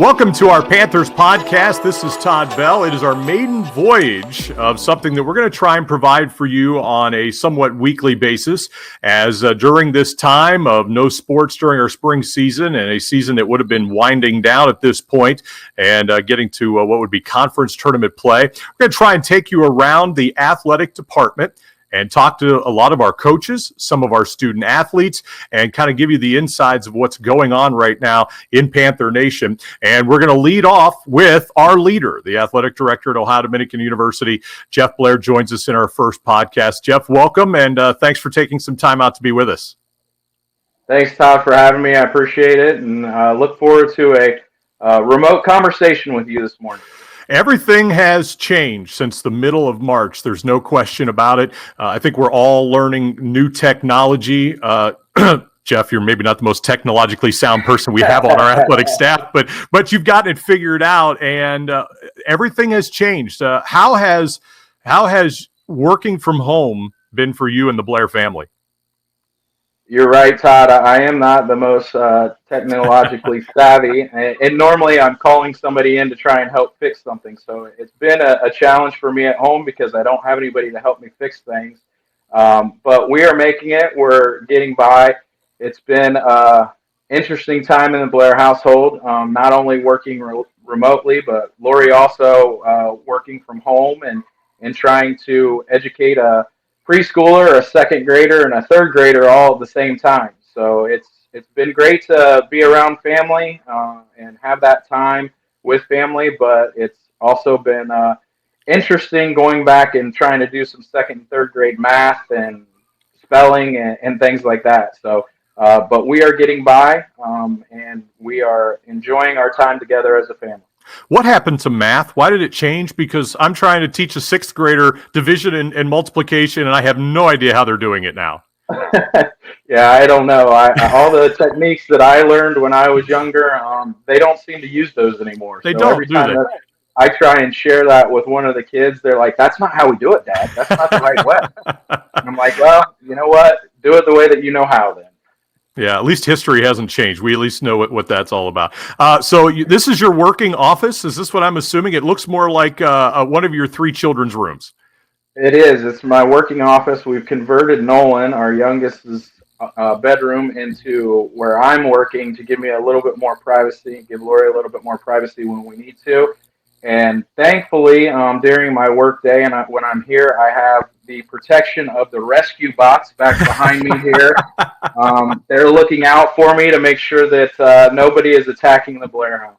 Welcome to our Panthers podcast. This is Todd Bell. It is our maiden voyage of something that we're going to try and provide for you on a somewhat weekly basis, as during this time of no sports during our spring season and a season that would have been winding down at this point and getting to what would be conference tournament play. We're going to try and take you around the athletic department and talk to a lot of our coaches, some of our student athletes, and kind of give you the insides of what's going on right now in Panther Nation. And we're going to lead off with our leader, the athletic director at Ohio Dominican University. Jeff Blair joins us in our first podcast. Jeff, welcome, and thanks for taking some time out to be with us. Thanks, Todd, for having me. I appreciate it, and look forward to a remote conversation with you this morning. Everything has changed since the middle of March. There's no question about it. I think we're all learning new technology. Jeff, you're maybe not the most technologically sound person we have on our athletic staff, but you've gotten it figured out, and everything has changed. How has working from home been for you and the Blair family? You're right, Todd. I am not the most technologically savvy, and normally I'm calling somebody in to try and help fix something. So it's been a challenge for me at home because I don't have anybody to help me fix things. But we are making it. We're getting by. It's been an interesting time in the Blair household, not only working remotely, but Lori also working from home and trying to educate a preschooler, a second grader, and a third grader all at the same time. So it's been great to be around family and have that time with family, but it's also been interesting going back and trying to do some second and third grade math and spelling and things like that. So, but we are getting by, and we are enjoying our time together as a family. What happened to math? Why did it change? Because I'm trying to teach a sixth grader division and multiplication, and I have no idea how they're doing it now. Yeah, I don't know. All the techniques that I learned when I was younger, they don't seem to use those anymore. They don't do that. I try and share that with one of the kids. They're like, "That's not how we do it, Dad. That's not the right way." And I'm like, "Well, you know what? Do it the way that you know how then." Yeah, at least history hasn't changed. We at least know what that's all about. So this is your working office? Is this what I'm assuming? It looks more like one of your three children's rooms. It is. It's my working office. We've converted Nolan, our youngest's bedroom, into where I'm working to give me a little bit more privacy, give Lori a little bit more privacy when we need to. And thankfully, during my work day and when I'm here, I have the protection of the rescue bots back behind me here. They're looking out for me to make sure that nobody is attacking the Blair house.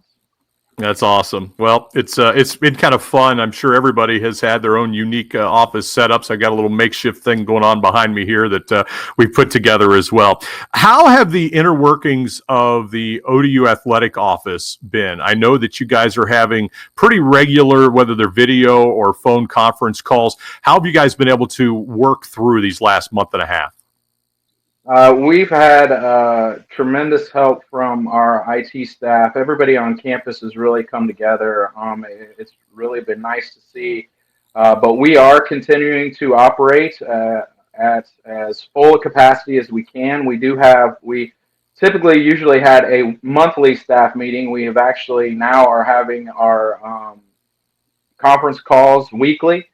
That's awesome. Well, it's been kind of fun. I'm sure everybody has had their own unique office setups. I got a little makeshift thing going on behind me here that we put together as well. How have the inner workings of the ODU Athletic Office been? I know that you guys are having pretty regular, whether they're video or phone conference calls. How have you guys been able to work through these last month and a half? We've had tremendous help from our IT staff. Everybody on campus has really come together. It's really been nice to see. But we are continuing to operate at as full a capacity as we can. We typically usually had a monthly staff meeting. We have actually now are having our conference calls weekly.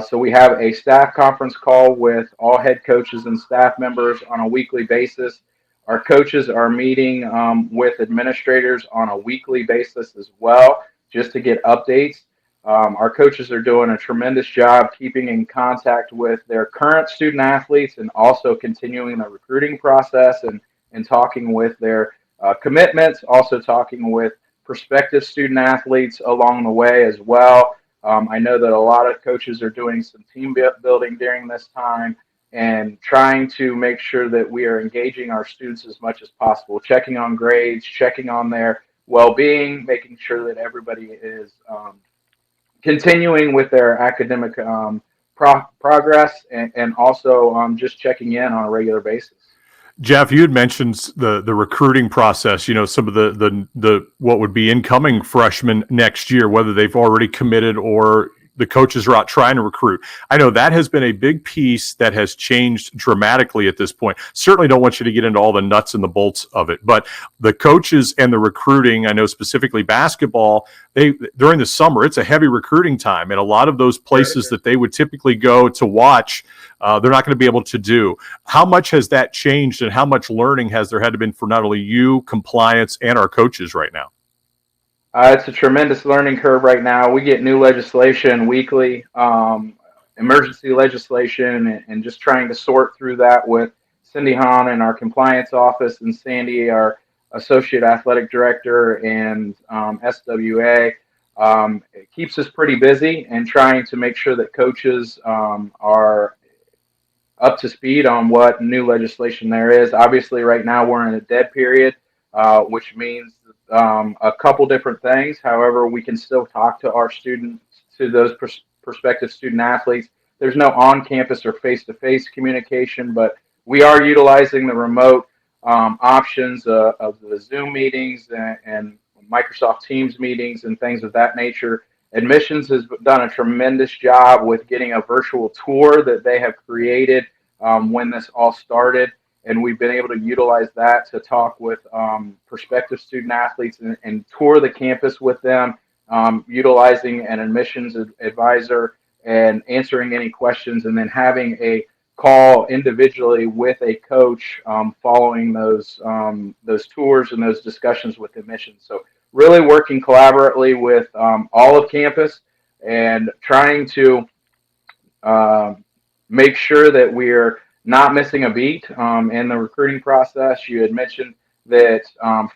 So we have a staff conference call with all head coaches and staff members on a weekly basis. Our coaches are meeting with administrators on a weekly basis as well, just to get updates. Our coaches are doing a tremendous job keeping in contact with their current student athletes and also continuing the recruiting process and talking with their commitments, also talking with prospective student athletes along the way as well. I know that a lot of coaches are doing some team building during this time and trying to make sure that we are engaging our students as much as possible, checking on grades, checking on their well-being, making sure that everybody is continuing with their academic progress and also just checking in on a regular basis. Jeff, you had mentioned the recruiting process. You know, some of the what would be incoming freshmen next year, whether they've already committed or the coaches are out trying to recruit. I know that has been a big piece that has changed dramatically at this point. Certainly don't want you to get into all the nuts and the bolts of it, but the coaches and the recruiting, I know specifically basketball, during the summer, it's a heavy recruiting time. And a lot of those places that they would typically go to watch, they're not going to be able to do. How much has that changed and how much learning has there had to been for not only you, compliance, and our coaches right now? It's a tremendous learning curve right now. We get new legislation weekly, emergency legislation, and just trying to sort through that with Cindy Hahn in our compliance office and Sandy, our associate athletic director, and SWA. It keeps us pretty busy and trying to make sure that coaches are up to speed on what new legislation there is. Obviously, right now we're in a dead period, which means a couple different things. However, we can still talk to our students, to those prospective student athletes. There's no on-campus or face-to-face communication, but we are utilizing the remote options of the Zoom meetings and Microsoft Teams meetings and things of that nature. Admissions has done a tremendous job with getting a virtual tour that they have created when this all started. And we've been able to utilize that to talk with prospective student athletes and tour the campus with them, utilizing an admissions advisor and answering any questions, and then having a call individually with a coach following those tours and those discussions with admissions. So really working collaboratively with all of campus and trying to make sure that we're not missing a beat in the recruiting process. You had mentioned that,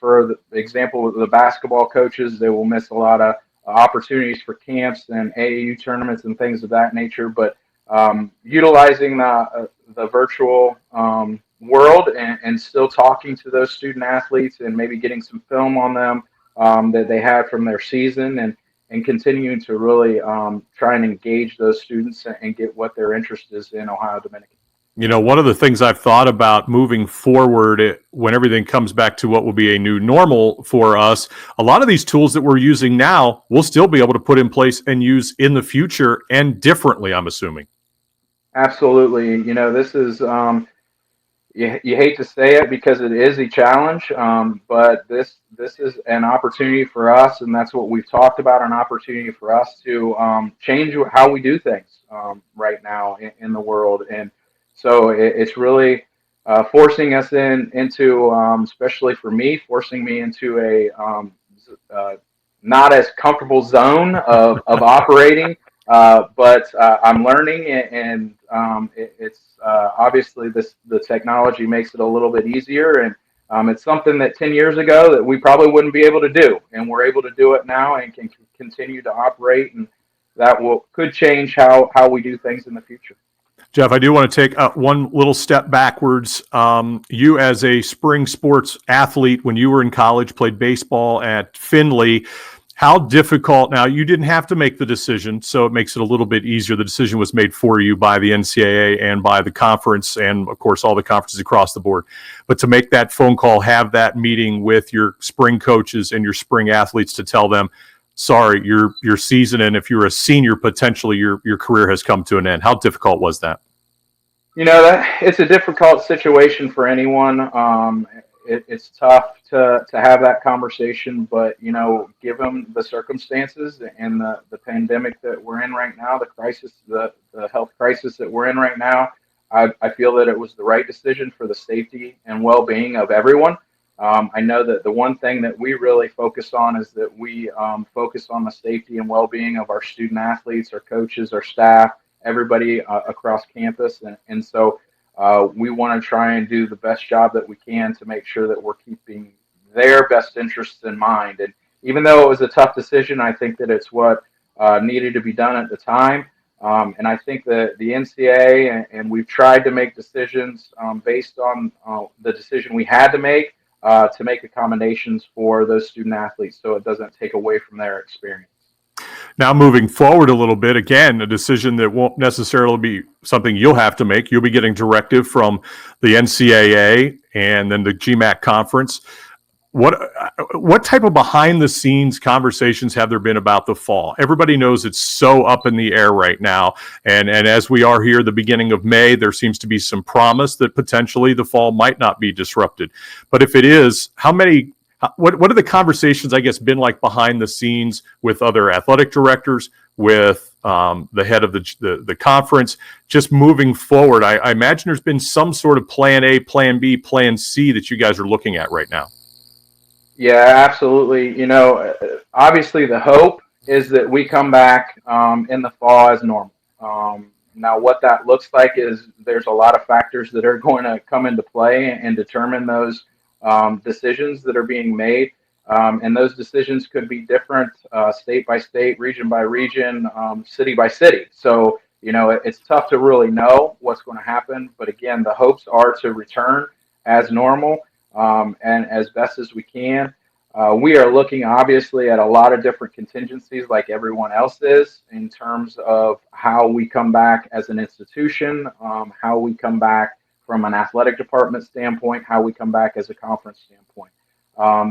for the example, the basketball coaches, they will miss a lot of opportunities for camps and AAU tournaments and things of that nature. But utilizing the virtual world and still talking to those student athletes and maybe getting some film on them that they had from their season and continuing to really try and engage those students and get what their interest is in Ohio Dominican. You know, one of the things I've thought about moving forward when everything comes back to what will be a new normal for us, a lot of these tools that we're using now, we'll still be able to put in place and use in the future and differently, I'm assuming. Absolutely. You know, this is, you hate to say it because it is a challenge, but this is an opportunity for us, and that's what we've talked about, an opportunity for us to change how we do things right now in the world. And so it's really forcing us into, especially for me, forcing me into a not as comfortable zone of operating, but I'm learning, and it's obviously the technology makes it a little bit easier, and it's something that 10 years ago that we probably wouldn't be able to do, and we're able to do it now and can continue to operate, and that could change how we do things in the future. Jeff, I do want to take one little step backwards. You, as a spring sports athlete, when you were in college, played baseball at Findlay. How difficult, now you didn't have to make the decision, so it makes it a little bit easier. The decision was made for you by the NCAA and by the conference and, of course, all the conferences across the board. But to make that phone call, have that meeting with your spring coaches and your spring athletes to tell them, sorry, your season, and if you're a senior, potentially your career has come to an end. How difficult was that? You know, it's a difficult situation for anyone. It's tough to have that conversation, but, you know, given the circumstances and the pandemic that we're in right now, the crisis, the health crisis that we're in right now, I feel that it was the right decision for the safety and well-being of everyone. I know that the one thing that we really focus on is that we focus on the safety and well-being of our student athletes, our coaches, our staff, everybody across campus. And so we want to try and do the best job that we can to make sure that we're keeping their best interests in mind. And even though it was a tough decision, I think that it's what needed to be done at the time. And I think that the NCAA, and we've tried to make decisions based on the decision we had to make accommodations for those student athletes so it doesn't take away from their experience. Now, moving forward a little bit, again, a decision that won't necessarily be something you'll have to make. You'll be getting directive from the NCAA and then the GMAC conference. What type of behind the scenes conversations have there been about the fall? Everybody knows it's so up in the air right now. And as we are here, the beginning of May, there seems to be some promise that potentially the fall might not be disrupted. But if it is, what are the conversations, I guess, been like behind the scenes with other athletic directors, with the head of the conference, just moving forward? I imagine there's been some sort of plan A, plan B, plan C that you guys are looking at right now. Yeah, absolutely. Obviously the hope is that we come back in the fall as normal. Now, what that looks like is there's a lot of factors that are going to come into play and determine those decisions that are being made. And those decisions could be different state by state, region by region, city by city. So, it's tough to really know what's going to happen. But again, the hopes are to return as normal. And as best as we can. We are looking obviously at a lot of different contingencies like everyone else is in terms of how we come back as an institution, how we come back from an athletic department standpoint, how we come back as a conference standpoint.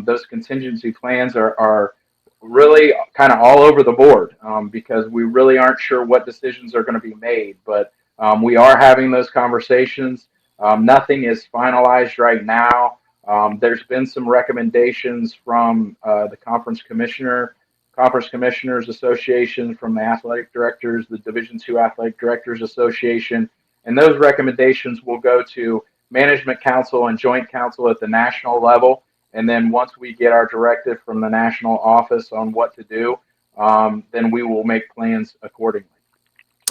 Those contingency plans are really kind of all over the board because we really aren't sure what decisions are going to be made, but we are having those conversations. Nothing is finalized right now. There's been some recommendations from the Conference Commissioners Association, from the Athletic Directors, the Division II Athletic Directors Association, and those recommendations will go to Management Council and Joint Council at the national level. And then once we get our directive from the national office on what to do, then we will make plans accordingly.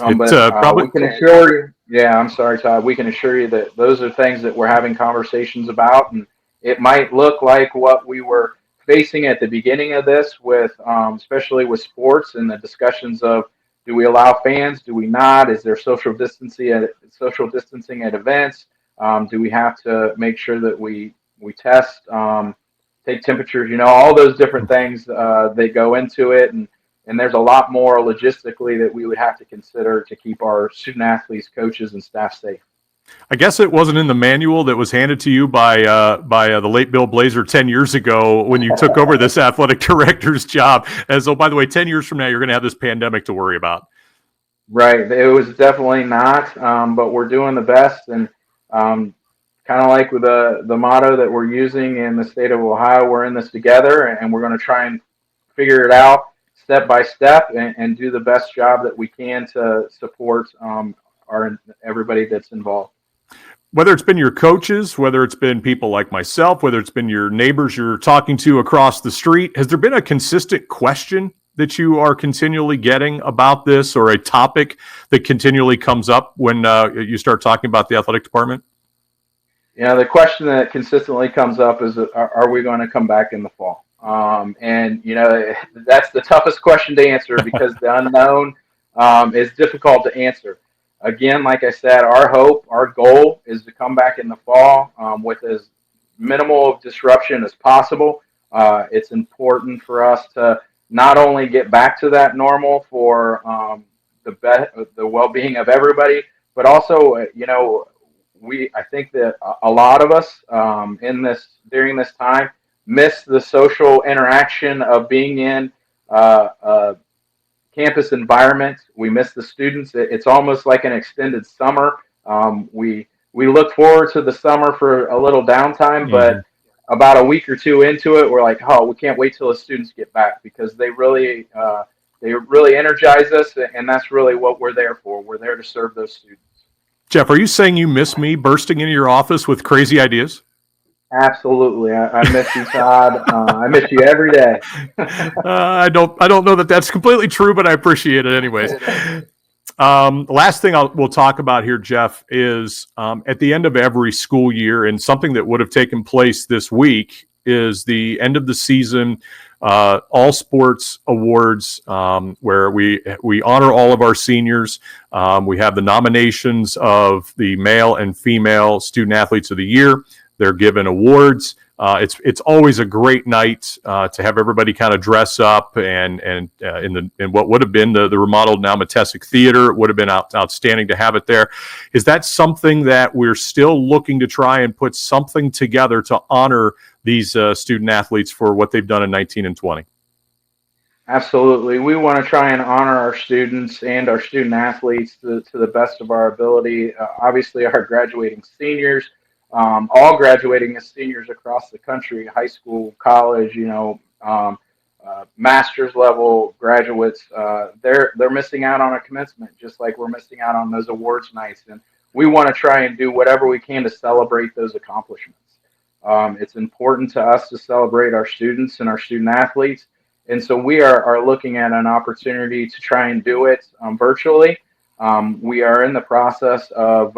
We can assure you, I'm sorry, Todd, we can assure you that those are things that we're having conversations about, and it might look like what we were facing at the beginning of this with, especially with sports and the discussions of, do we allow fans? Do we not? Is there social distancing at events? Do we have to make sure that we test, take temperatures? All those different things that go into it, and there's a lot more logistically that we would have to consider to keep our student athletes, coaches, and staff safe. I guess it wasn't in the manual that was handed to you by the late Bill Blazer 10 years ago when you took over this athletic director's job. And so, by the way, 10 years from now, you're going to have this pandemic to worry about. Right. It was definitely not, but we're doing the best. And kind of like with the motto that we're using in the state of Ohio, we're in this together, and we're going to try and figure it out step by step and do the best job that we can to support everybody that's involved. Whether it's been your coaches, whether it's been people like myself, whether it's been your neighbors you're talking to across the street, has there been a consistent question that you are continually getting about this, or a topic that continually comes up when you start talking about the athletic department? The question that consistently comes up is, are we going to come back in the fall? And that's the toughest question to answer because the unknown is difficult to answer. Again, like I said, our goal is to come back in the fall with as minimal disruption as possible. It's important for us to not only get back to that normal for the well-being of everybody, but also, I think that a lot of us during this time miss the social interaction of being in campus environment. We miss the students. It's almost like an extended summer. We look forward to the summer for a little downtime, but about a week or two into it, we're like, we can't wait till the students get back because they really energize us, and that's really what we're there for. We're there to serve those students. Jeff, are you saying you miss me bursting into your office with crazy ideas? Absolutely. I miss you, Todd. I miss you every day. I don't know that that's completely true, but I appreciate it anyways. Last thing we'll talk about here, Jeff, is at the end of every school year, and something that would have taken place this week is the end of the season all sports awards, where we honor all of our seniors. We have the nominations of the male and female student athletes of the year. They're given awards. It's always a great night to have everybody kind of dress up and in what would have been the remodeled now Metesic Theater. It would have been outstanding to have it there. Is that something that we're still looking to try and put something together to honor these student athletes for what they've done in 19 and 20? Absolutely. We want to try and honor our students and our student athletes to the best of our ability. Obviously, our graduating seniors, all graduating as seniors across the country, high school, college, master's level graduates, they're missing out on a commencement, just like we're missing out on those awards nights. And we want to try and do whatever we can to celebrate those accomplishments. It's important to us to celebrate our students and our student athletes. And so we are looking at an opportunity to try and do it virtually. We are in the process of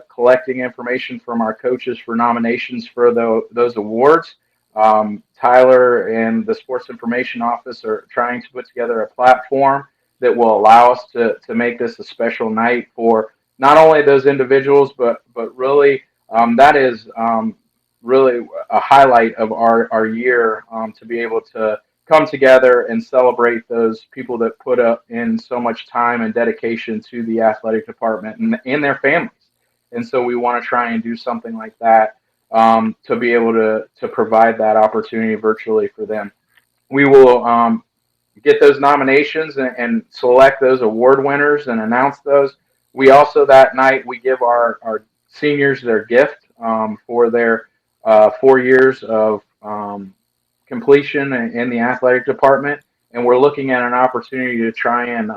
collecting information from our coaches for nominations for those awards. Tyler and the Sports Information Office are trying to put together a platform that will allow us to make this a special night for not only those individuals, but really that is really a highlight of our year, to be able to come together and celebrate those people that put up in so much time and dedication to the athletic department and their families. And so we want to try and do something like that, to be able to provide that opportunity virtually for them. We will get those nominations and select those award winners and announce those. We also, that night, we give our seniors their gift for their 4 years of completion in the athletic department, and we're looking at an opportunity to try and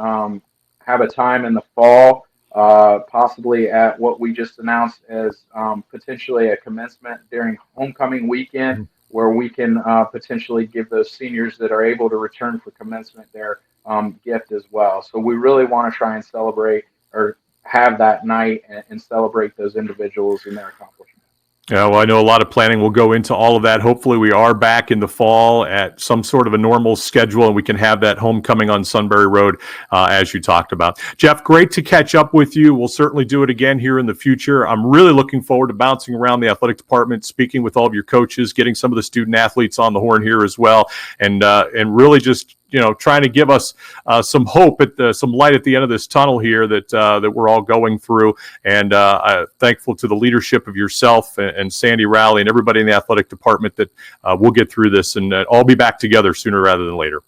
have a time in the fall, possibly at what we just announced as potentially a commencement during homecoming weekend, where we can potentially give those seniors that are able to return for commencement their gift as well. So we really want to try and celebrate, or have that night and celebrate those individuals and their accomplishments. Yeah, well, I know a lot of planning will go into all of that. Hopefully we are back in the fall at some sort of a normal schedule, and we can have that homecoming on Sunbury Road, as you talked about. Jeff, great to catch up with you. We'll certainly do it again here in the future. I'm really looking forward to bouncing around the athletic department, speaking with all of your coaches, getting some of the student athletes on the horn here as well, and really just trying to give us some hope some light at the end of this tunnel here that we're all going through. And I'm thankful to the leadership of yourself and Sandy Rowley and everybody in the athletic department that we'll get through this and all be back together sooner rather than later.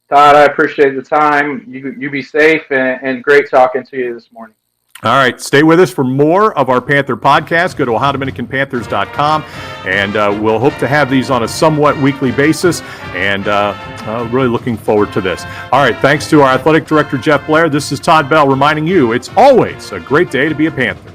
Todd, I appreciate the time. You be safe, and great talking to you this morning. All right, stay with us for more of our Panther podcast. Go to OhioDominicanPanthers.com, and we'll hope to have these on a somewhat weekly basis, and really looking forward to this. All right, thanks to our athletic director, Jeff Blair. This is Todd Bell reminding you it's always a great day to be a Panther.